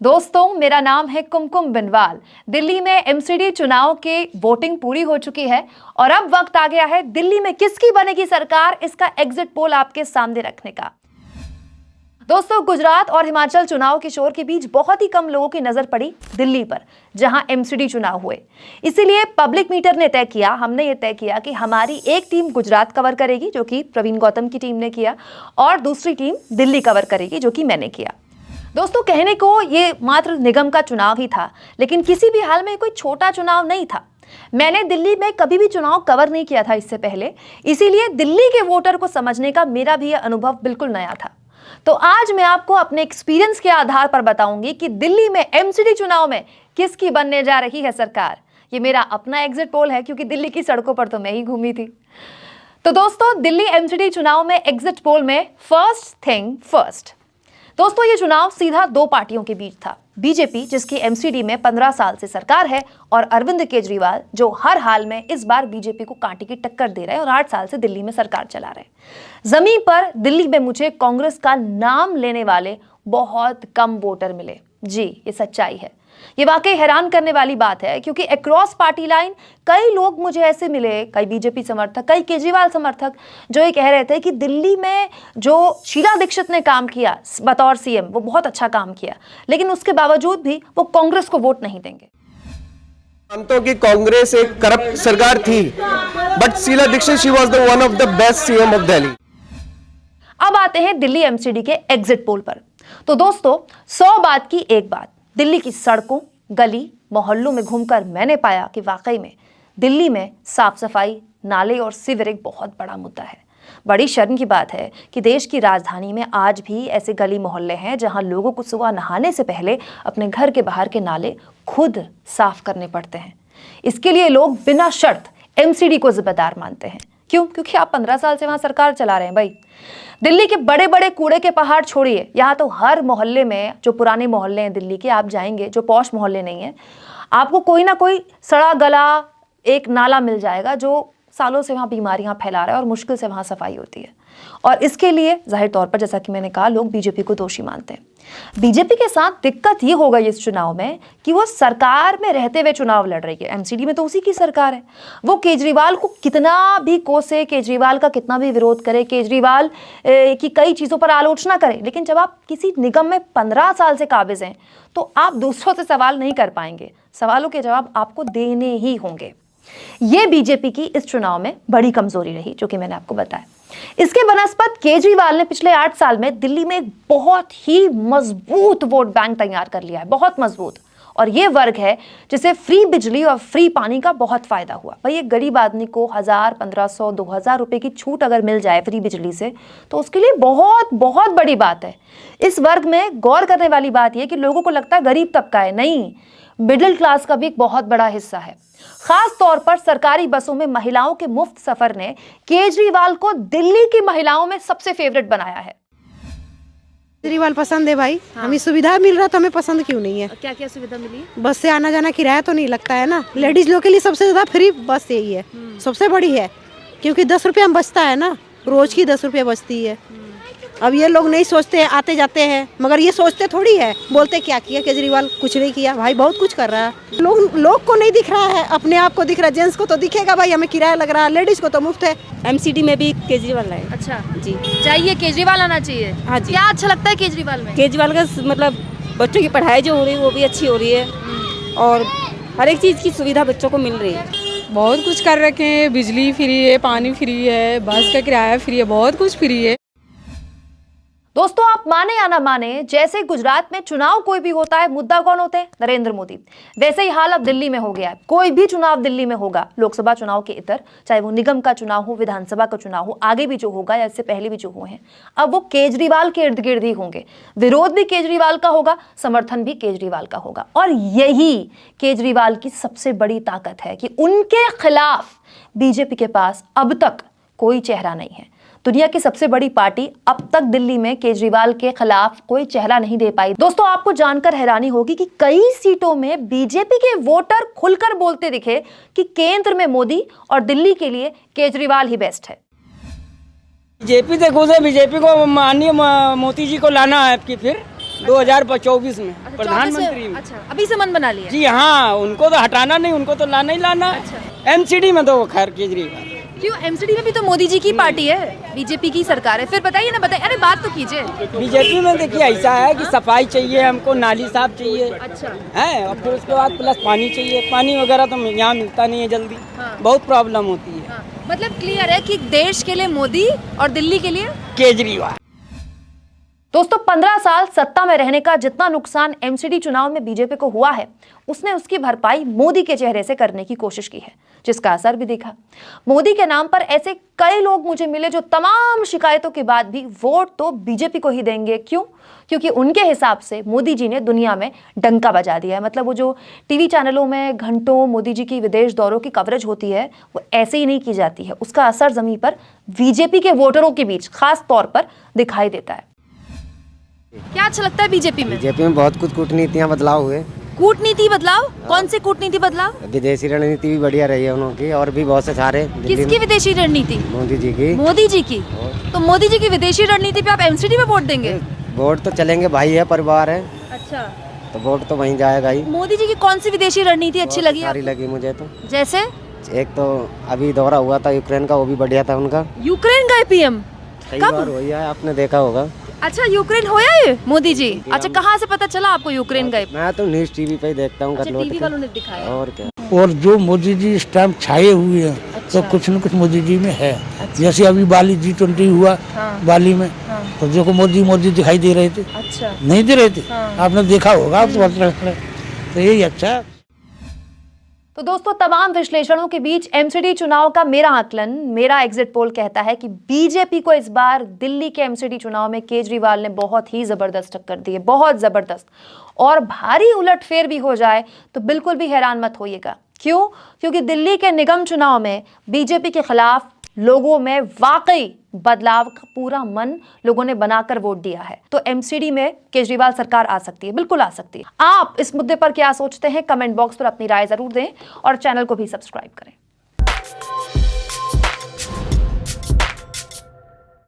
दोस्तों, मेरा नाम है कुमकुम बिनवाल। दिल्ली में एमसीडी चुनाव के वोटिंग पूरी हो चुकी है और अब वक्त आ गया है दिल्ली में किसकी बनेगी सरकार, इसका एग्जिट पोल आपके सामने रखने का। दोस्तों, गुजरात और हिमाचल चुनाव के शोर के बीच बहुत ही कम लोगों की नजर पड़ी दिल्ली पर, जहां एमसीडी चुनाव हुए। इसीलिए पब्लिक मीटर ने तय किया, हमने ये तय किया कि हमारी एक टीम गुजरात कवर करेगी, जो कि प्रवीण गौतम की टीम ने किया, और दूसरी टीम दिल्ली कवर करेगी, जो कि मैंने किया। दोस्तों, कहने को ये मात्र निगम का चुनाव ही था, लेकिन किसी भी हाल में कोई छोटा चुनाव नहीं था। मैंने दिल्ली में कभी भी चुनाव कवर नहीं किया था इससे पहले, इसीलिए दिल्ली के वोटर को समझने का मेरा भी यह अनुभव बिल्कुल नया था। तो आज मैं आपको अपने एक्सपीरियंस के आधार पर बताऊंगी कि दिल्ली में एमसीडी चुनाव में किसकी बनने जा रही है सरकार। ये मेरा अपना एग्जिट पोल है, क्योंकि दिल्ली की सड़कों पर तो मैं ही घूमी थी। तो दोस्तों, दिल्ली एमसीडी चुनाव में एग्जिट पोल में फर्स्ट थिंग फर्स्ट। दोस्तों, ये चुनाव सीधा दो पार्टियों के बीच था। बीजेपी, जिसकी एमसीडी में 15 साल से सरकार है, और अरविंद केजरीवाल, जो हर हाल में इस बार बीजेपी को कांटे की टक्कर दे रहे हैं और 8 साल से दिल्ली में सरकार चला रहे हैं। जमीन पर दिल्ली में मुझे कांग्रेस का नाम लेने वाले बहुत कम वोटर मिले। जी, ये सच्चाई है। ये वाकई हैरान करने वाली बात है, क्योंकि अक्रॉस पार्टी लाइन कई लोग मुझे ऐसे मिले, कई बीजेपी समर्थक, कई केजरीवाल समर्थक, जो ये कह रहे थे कि दिल्ली में जो शीला दीक्षित ने काम किया बतौर सीएम, वो बहुत अच्छा काम किया, लेकिन उसके बावजूद भी वो कांग्रेस को वोट नहीं देंगे। मानता हूं कि कांग्रेस एक करप्ट सरकार थी, but Sheila Dikshit she was the one of the best CM of Delhi. अब आते हैं दिल्ली एमसीडी के एग्जिट पोल पर। तो दोस्तों, 100 बात की एक बात, दिल्ली की सड़कों, गली मोहल्लों में घूमकर मैंने पाया कि वाकई में दिल्ली में साफ सफाई, नाले और सीवरेज बहुत बड़ा मुद्दा है। बड़ी शर्म की बात है कि देश की राजधानी में आज भी ऐसे गली मोहल्ले हैं जहां लोगों को सुबह नहाने से पहले अपने घर के बाहर के नाले खुद साफ करने पड़ते हैं। इसके लिए लोग बिना शर्त एमसीडी को जिम्मेदार मानते हैं। क्यों? क्योंकि आप 15 साल से वहां सरकार चला रहे हैं भाई। दिल्ली के बड़े बड़े कूड़े के पहाड़ छोड़िए, यहाँ तो हर मोहल्ले में, जो पुराने मोहल्ले हैं दिल्ली के, आप जाएंगे, जो पॉश मोहल्ले नहीं है, आपको कोई ना कोई सड़ा गला एक नाला मिल जाएगा जो सालों से वहाँ बीमारियाँ फैला रहा है और मुश्किल से वहाँ सफाई होती है। और इसके लिए जाहिर तौर पर, जैसा कि मैंने कहा, लोग बीजेपी को दोषी मानते हैं। बीजेपी के साथ दिक्कत ये हो गई इस चुनाव में कि वो सरकार में रहते हुए चुनाव लड़ रही है। एमसीडी में तो उसी की सरकार है। वो केजरीवाल को कितना भी कोसे, केजरीवाल का कितना भी विरोध करे, केजरीवाल की कई चीज़ों पर आलोचना करे, लेकिन जब आप किसी निगम में 15 साल से काबिज हैं तो आप दूसरों से सवाल नहीं कर पाएंगे। सवालों के जवाब आपको देने ही होंगे। ये बीजेपी की इस चुनाव में बड़ी कमजोरी रही, जो कि मैंने आपको बताया। इसके बनस्पत केजरीवाल ने पिछले 8 साल में दिल्ली में एक बहुत ही मजबूत वोट बैंक तैयार कर लिया है, बहुत मजबूत। और ये वर्ग है जिसे फ्री बिजली और फ्री पानी का बहुत फायदा हुआ। भाई, एक गरीब आदमी को 1000, 1500, 2000 रुपए की छूट अगर मिल जाए फ्री बिजली से, तो उसके लिए बहुत बहुत बड़ी बात है। इस वर्ग में गौर करने वाली बात यह कि लोगों को लगता है गरीब तबका है, नहीं, मिडिल क्लास का भी एक बहुत बड़ा हिस्सा है। खास तौर पर सरकारी बसों में महिलाओं के मुफ्त सफर ने केजरीवाल को दिल्ली की महिलाओं में सबसे फेवरेट बनाया है। केजरीवाल पसंद है भाई। हमें सुविधा मिल रहा तो हमें पसंद क्यों नहीं है? क्या क्या सुविधा मिली? बस से आना जाना किराया तो नहीं लगता है ना। लेडीज लोग के लिए सबसे ज्यादा फ्री बस यही है, सबसे बड़ी है, क्योंकि 10 रुपये हम बचता है ना, रोज की 10 रुपये बचती है। अब ये लोग नहीं सोचते, आते जाते हैं, मगर ये सोचते थोड़ी है। बोलते क्या किया केजरीवाल? कुछ नहीं किया भाई, बहुत कुछ कर रहा है। लोग को नहीं दिख रहा है, अपने आप को दिख रहा है। जेंट्स को तो दिखेगा भाई, हमें किराया लग रहा है, लेडीज को तो मुफ्त है। एमसीडी में भी केजरीवाल है। अच्छा जी, चाहिए, केजरीवाल आना चाहिए। हाँ जी। क्या अच्छा लगता है केजरीवाल में? केजरीवाल का मतलब बच्चों की पढ़ाई जो हो रही है वो भी अच्छी हो रही है, और हर एक चीज़ की सुविधा बच्चों को मिल रही है। बहुत कुछ कर रखे हैं, बिजली फ्री है, पानी फ्री है, बस का किराया फ्री है, बहुत कुछ फ्री है। दोस्तों, आप माने या ना माने, जैसे गुजरात में चुनाव कोई भी होता है, मुद्दा कौन होते हैं? नरेंद्र मोदी। वैसे ही हाल अब दिल्ली में हो गया है। कोई भी चुनाव दिल्ली में होगा, लोकसभा चुनाव के इतर, चाहे वो निगम का चुनाव हो, विधानसभा का चुनाव हो, आगे भी जो होगा या इससे पहले भी जो हुए हैं, अब वो केजरीवाल के इर्द गिर्द ही होंगे। विरोध भी केजरीवाल का होगा, समर्थन भी केजरीवाल का होगा। और यही केजरीवाल की सबसे बड़ी ताकत है कि उनके खिलाफ बीजेपी के पास अब तक कोई चेहरा नहीं है। दुनिया की सबसे बड़ी पार्टी अब तक दिल्ली में केजरीवाल के खिलाफ कोई चेहरा नहीं दे पाई। दोस्तों, आपको जानकर हैरानी होगी कि कई सीटों में बीजेपी के वोटर खुलकर बोलते दिखे कि केंद्र में मोदी और दिल्ली के लिए केजरीवाल ही बेस्ट है। बीजेपी से खुश है, बीजेपी को माननीय मोदी जी को लाना है आपकी, फिर 2024 में अच्छा, प्रधानमंत्री में। अच्छा, अभी से मन बना लिया। जी हाँ, उनको तो हटाना नहीं, उनको तो लाना ही लाना। एमसीडी में तो खैर केजरीवाल। क्यों एमसीडी में भी तो मोदी जी की पार्टी है, बीजेपी की सरकार है, फिर बताइए ना, बताइए, अरे बात तो कीजिए। बीजेपी में देखिए ऐसा है कि सफाई चाहिए हमको, नाली साफ चाहिए अच्छा है, और फिर उसके बाद प्लस पानी चाहिए। पानी वगैरह तो यहाँ मिलता नहीं है जल्दी, बहुत प्रॉब्लम होती है। हाँ, मतलब क्लियर है कि देश के लिए मोदी और दिल्ली के लिए केजरीवाल। दोस्तों 15 साल सत्ता में रहने का जितना नुकसान एमसीडी चुनाव में बीजेपी को हुआ है, उसने उसकी भरपाई मोदी के चेहरे से करने की कोशिश की है, जिसका असर भी दिखा। मोदी के नाम पर ऐसे कई लोग मुझे मिले जो तमाम शिकायतों के बाद भी वोट तो बीजेपी को ही देंगे। क्यों? क्योंकि उनके हिसाब से मोदी जी ने दुनिया में डंका बजा दिया है। मतलब वो जो टीवी चैनलों में घंटों मोदी जी की विदेश दौरों की कवरेज होती है, वो ऐसे ही नहीं की जाती है। उसका असर जमीन पर बीजेपी के वोटरों के बीच खास तौर पर दिखाई देता है। क्या अच्छा लगता है बीजेपी में? बीजेपी में बहुत कुछ कूटनीतियाँ बदलाव हुए। कूटनीति बदलाव? कौन से कूटनीति बदलाव? विदेशी रणनीति भी बढ़िया रही है उनकी, और भी बहुत से सारे। किसकी विदेशी रणनीति? मोदी जी की। मोदी जी की। तो मोदी जी की विदेशी रणनीति पे आप एमसीडी में वोट देंगे? वोट तो चलेंगे, भाई है, परिवार है, अच्छा, तो वोट तो वहीं जाएगा ही। मोदी जी की कौन सी विदेशी रणनीति अच्छी लगी? सारी लगी मुझे तो। जैसे एक तो अभी दौरा हुआ था यूक्रेन का, वो भी बढ़िया था उनका। यूक्रेन गए पीएम? कई कब? बार हुई है, आपने देखा होगा। अच्छा, यूक्रेन होया ये मोदी जी? अच्छा, कहाँ से पता चला आपको यूक्रेन गए? मैं तो न्यूज टीवी पे ही देखता हूँ। अच्छा, टीवी वालों ने दिखाया। और क्या। और जो मोदी जी इस टाइम छाए हुए हैं, तो कुछ न कुछ मोदी जी में है। जैसे अभी बाली G20 हुआ बाली में, तो देखो मोदी दिखाई दे रहे थे। अच्छा, नहीं दे रहे थे? आपने देखा होगा, तो यही अच्छा है। तो दोस्तों तमाम विश्लेषणों के बीच एमसीडी चुनाव का मेरा आकलन, मेरा एग्जिट पोल कहता है कि बीजेपी को इस बार दिल्ली के एमसीडी चुनाव में केजरीवाल ने बहुत ही जबरदस्त टक्कर दी है, बहुत जबरदस्त। और भारी उलटफेर भी हो जाए तो बिल्कुल भी हैरान मत होइएगा। क्यों? क्योंकि दिल्ली के निगम चुनाव में बीजेपी के खिलाफ लोगों में वाकई बदलाव का पूरा मन लोगों ने बनाकर वोट दिया है। तो एमसीडी में केजरीवाल सरकार आ सकती है, बिल्कुल आ सकती है। आप इस मुद्दे पर क्या सोचते हैं? कमेंट बॉक्स पर अपनी राय जरूर दें और चैनल को भी सब्सक्राइब करें।